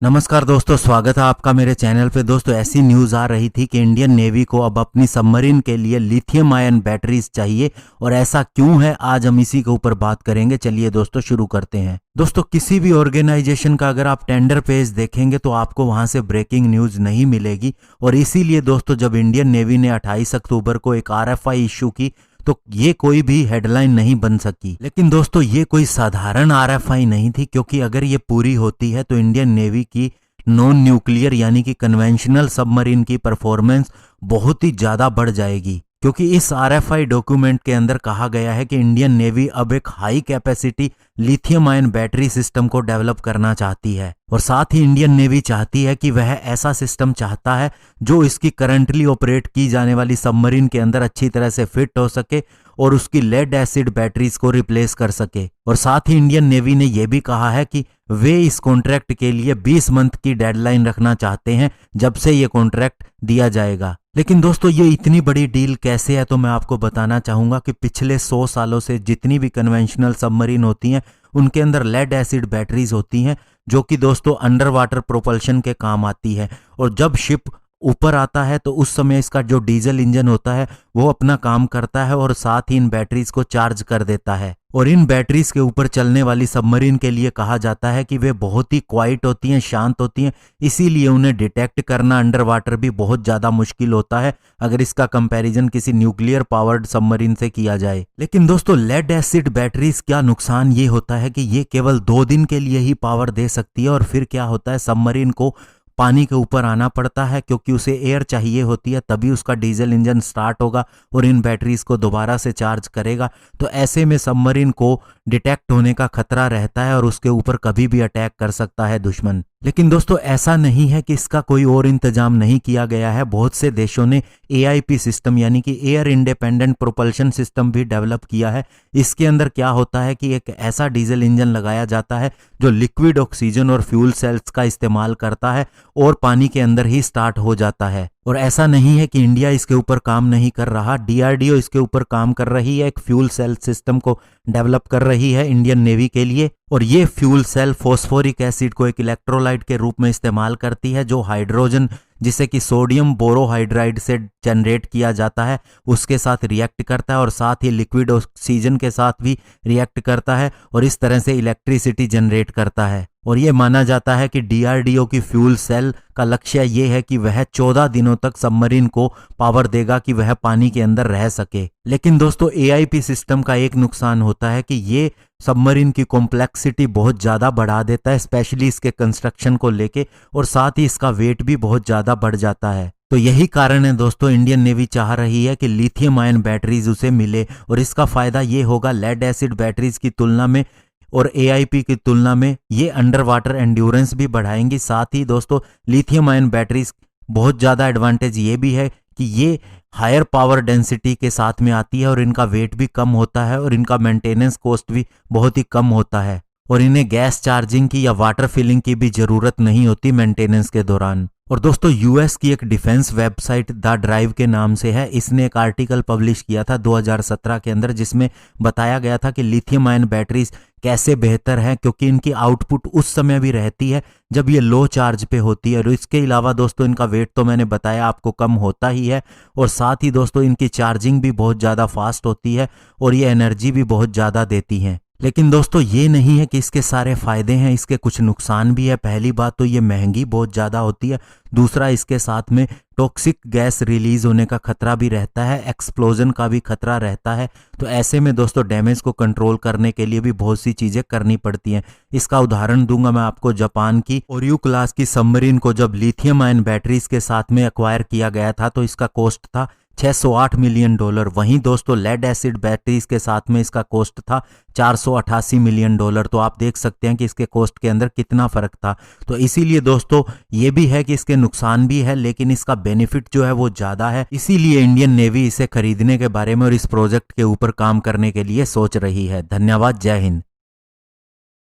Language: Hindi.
नमस्कार दोस्तों, स्वागत है आपका मेरे चैनल पे। दोस्तों, ऐसी न्यूज़ आ रही थी कि इंडियन नेवी को अब अपनी सबमरीन के लिए लिथियम आयन बैटरीज चाहिए, और ऐसा क्यों है आज हम इसी के ऊपर बात करेंगे। चलिए दोस्तों शुरू करते हैं। दोस्तों, किसी भी ऑर्गेनाइजेशन का अगर आप टेंडर पेज देखेंगे तो आपको वहां से ब्रेकिंग न्यूज़ नहीं मिलेगी, और इसीलिए दोस्तों जब इंडियन नेवी ने 28 अक्टूबर को एक RFI इशू की तो ये कोई भी हेडलाइन नहीं बन सकी। लेकिन दोस्तों ये कोई साधारण RFI नहीं थी, क्योंकि अगर ये पूरी होती है तो इंडियन नेवी की नॉन न्यूक्लियर यानी कि कन्वेंशनल सबमरीन की परफॉर्मेंस बहुत ही ज़्यादा बढ़ जाएगी। क्योंकि इस RFI डॉक्यूमेंट के अंदर कहा गया है कि इंडियन नेवी अब एक high capacity lithium ion battery system को डेवलप करना चाहती है, और साथ ही इंडियन नेवी चाहती है कि वह ऐसा सिस्टम चाहता है जो इसकी करंटली ऑपरेट की जाने वाली सबमरीन के अंदर अच्छी तरह से फिट हो सके और उसकी लेड एसिड बैटरीज को रिप्लेस कर सके। और साथ ही इंडियन नेवी ने यह भी कहा है कि वे इस कॉन्ट्रैक्ट के लिए 20 मंथ की डेडलाइन रखना चाहते हैं जब से ये कॉन्ट्रैक्ट दिया जाएगा। लेकिन दोस्तों ये इतनी बड़ी डील कैसे है, तो मैं आपको बताना चाहूंगा कि पिछले 100 सालों से जितनी भी कन्वेंशनल सबमरीन होती हैं उनके अंदर लेड एसिड बैटरीज होती हैं, जो कि दोस्तों अंडर वाटर प्रोपल्शन के काम आती है। और जब शिप ऊपर आता है तो उस समय इसका जो डीजल इंजन होता है वो अपना काम करता है और साथ ही इन बैटरीज को चार्ज कर देता है। और इन बैटरीज के ऊपर चलने वाली सबमरीन के लिए कहा जाता है कि वे बहुत ही क्वाइट होती हैं, शांत होती हैं, इसीलिए उन्हें डिटेक्ट करना अंडर वाटर भी बहुत ज़्यादा मुश्किल होता है अगर इसका कंपैरिजन किसी न्यूक्लियर पावर्ड सबमरीन से किया जाए। लेकिन दोस्तों लेड एसिड बैटरीज क्या नुकसान ये होता है कि ये केवल 2 दिन के लिए ही पावर दे सकती है, और फिर क्या होता है सबमरीन को पानी के ऊपर आना पड़ता है, क्योंकि उसे एयर चाहिए होती है, तभी उसका डीजल इंजन स्टार्ट होगा और इन बैटरीज को दोबारा से चार्ज करेगा। तो ऐसे में सबमरीन को डिटेक्ट होने का खतरा रहता है और उसके ऊपर कभी भी अटैक कर सकता है दुश्मन। लेकिन दोस्तों ऐसा नहीं है कि इसका कोई और इंतजाम नहीं किया गया है। बहुत से देशों ने AIP सिस्टम यानी कि एयर इंडिपेंडेंट प्रोपल्शन सिस्टम भी डेवलप किया है। इसके अंदर क्या होता है कि एक ऐसा डीजल इंजन लगाया जाता है जो लिक्विड ऑक्सीजन और फ्यूल सेल्स का इस्तेमाल करता है और पानी के अंदर ही स्टार्ट हो जाता है। और ऐसा नहीं है कि इंडिया इसके ऊपर काम नहीं कर रहा, DRDO इसके ऊपर काम कर रही है, एक फ्यूल सेल सिस्टम को डेवलप कर रही है इंडियन नेवी के लिए। और ये फ्यूल सेल फॉस्फोरिक एसिड को एक इलेक्ट्रोलाइट के रूप में इस्तेमाल करती है, जो हाइड्रोजन जिसे कि सोडियम बोरोहाइड्राइड से जनरेट किया जाता है उसके साथ रिएक्ट करता है, और साथ ही लिक्विड ऑक्सीजन के साथ भी रिएक्ट करता है, और इस तरह से इलेक्ट्रिसिटी जनरेट करता है। और ये माना जाता है कि DRDO की फ्यूल सेल का लक्ष्य ये है कि वह 14 दिनों तक सबमरीन को पावर देगा कि वह पानी के अंदर रह सके। लेकिन दोस्तों AIP सिस्टम का एक नुकसान होता है कि ये सबमरीन की कॉम्प्लेक्सिटी बहुत ज़्यादा बढ़ा देता है, स्पेशली इसके कंस्ट्रक्शन को लेके, और साथ ही इसका वेट भी बहुत ज़्यादा बढ़ जाता है। तो यही कारण है दोस्तों इंडियन नेवी चाह रही है कि लिथियम आयन बैटरीज उसे मिले, और इसका फ़ायदा ये होगा लेड एसिड बैटरीज की तुलना में और AIP की तुलना में ये अंडर वाटर एंड्योरेंस भी बढ़ाएंगी। साथ ही दोस्तों लिथियम आयन बैटरीज बहुत ज़्यादा एडवांटेज ये भी है कि ये हायर पावर डेंसिटी के साथ में आती है, और इनका वेट भी कम होता है, और इनका मेंटेनेंस कॉस्ट भी बहुत ही कम होता है, और इन्हें गैस चार्जिंग की या वाटर फिलिंग की भी ज़रूरत नहीं होती मेंटेनेंस के दौरान। और दोस्तों US की एक डिफेंस वेबसाइट द ड्राइव के नाम से है, इसने एक आर्टिकल पब्लिश किया था 2017 के अंदर, जिसमें बताया गया था कि लिथियम आयन बैटरीज कैसे बेहतर है, क्योंकि इनकी आउटपुट उस समय भी रहती है जब ये लो चार्ज पे होती है। और इसके अलावा दोस्तों इनका वेट तो मैंने बताया आपको कम होता ही है, और साथ ही दोस्तों इनकी चार्जिंग भी बहुत ज़्यादा फास्ट होती है, और ये एनर्जी भी बहुत ज़्यादा देती हैं। लेकिन दोस्तों ये नहीं है कि इसके सारे फायदे हैं, इसके कुछ नुकसान भी है। पहली बात तो ये महंगी बहुत ज़्यादा होती है, दूसरा इसके साथ में टॉक्सिक गैस रिलीज होने का खतरा भी रहता है, एक्सप्लोजन का भी खतरा रहता है। तो ऐसे में दोस्तों डैमेज को कंट्रोल करने के लिए भी बहुत सी चीज़ें करनी पड़ती हैं। इसका उदाहरण दूंगा मैं आपको जापान की ओरियो क्लास की सबमरीन को जब लिथियम आयन बैटरीज के साथ में एक्वायर किया गया था तो इसका कॉस्ट था $608 मिलियन। वहीं दोस्तों लेड एसिड बैटरीज के साथ में इसका कॉस्ट था $488 मिलियन। तो आप देख सकते हैं कि इसके कॉस्ट के अंदर कितना फर्क था। तो इसीलिए दोस्तों ये भी है कि इसके नुकसान भी है, लेकिन इसका बेनिफिट जो है वो ज़्यादा है। इसीलिए इंडियन नेवी इसे खरीदने के बारे में और इस प्रोजेक्ट के ऊपर काम करने के लिए सोच रही है। धन्यवाद, जय हिंद।